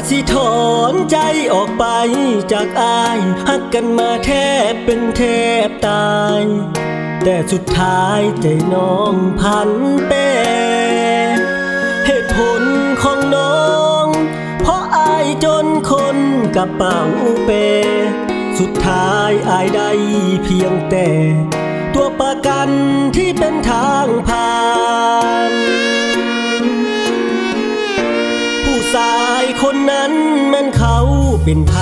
สิถอนใจออกไปจากอายหักกันมาแทบเป็นแทบตายแต่สุดท้ายใจน้องพันเปเหตุผลของน้องเพราะอายจนคนกระเป๋าเปสุดท้ายอายได้เพียงแต่ตัวประกันที่เป็นทางผ่านผู้ชายคนนั้นมันเขาเป็นไผ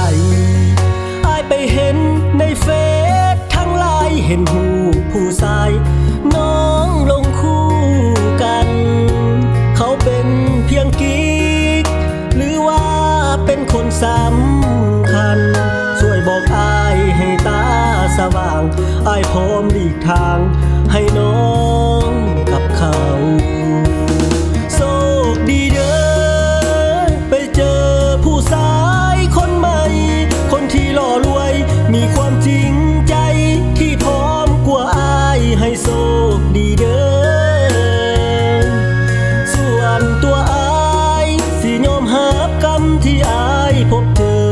อายไปเห็นในเฟซทั้งไลน์เห็นหูผู้ชายน้องลงคู่กันเขาเป็นเพียงกิ๊กหรือว่าเป็นคนสำคัญช่วยบอกอายให้ตาสว่างอายพร้อมหลีกทางให้น้องกับเขาโชคดีเด้อไปเจอผู้ชายคนใหม่คนที่หล่อรวยมีความจริงใจที่พร้อมกว่าอายให้โชคดีเด้อส่วนตัวอายสิยอมรับกรรมที่อายพบเจอ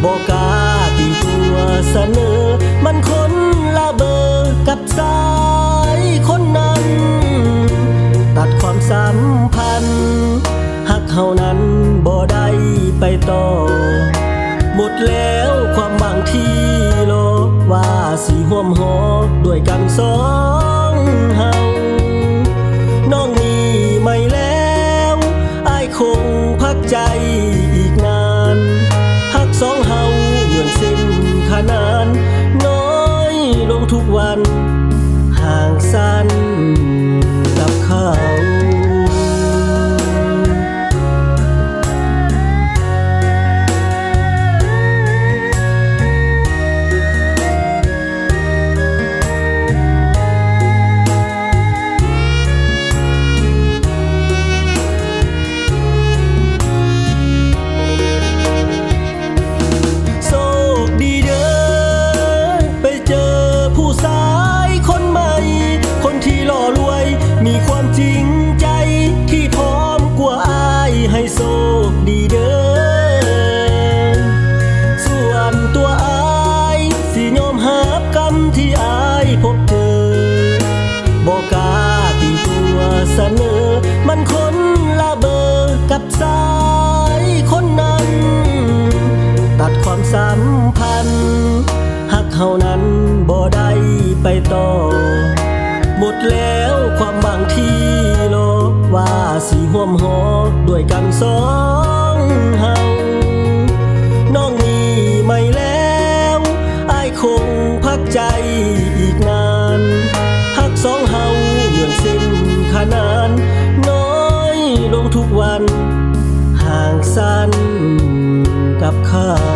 บอกกล้าตีตัวเสนอมันคนละเบอร์กับสายคนนั้นตัดความสัมพันธ์หักเฮานั้นบ่ได้ไปต่อหมดแล้วความหวังที่โลว่าสิห่วมหอด้วยกันสองเฮาน้องมีไม่แล้วอ้ายคงพักใจอีกนานหักสองเฮาเหมือนเส้นขนานน้อยลงทุกวันห่างสั้นกับเขามีความจริงใจที่พร้อมกว่าอายให้โชคดีเด้อส่วนตัวอายสิยอมรับกรรมที่อายพบเจอบอกกล้าตีตัวเสนอมันคนละเบอร์กับสายคนนั้นตัดความสัมพันธ์หักเฮานั้นบ่ได้ไปต่อหมดแล้วความหวังที่โลว่าสิห่วมหอด้วยกันสองเฮาน้องมีไม่แล้วอ้ายคงพักใจอีกนานหักสองเฮาเหมือนเส้นขนานน้อยลงทุกวันห่างสั้นกับเขา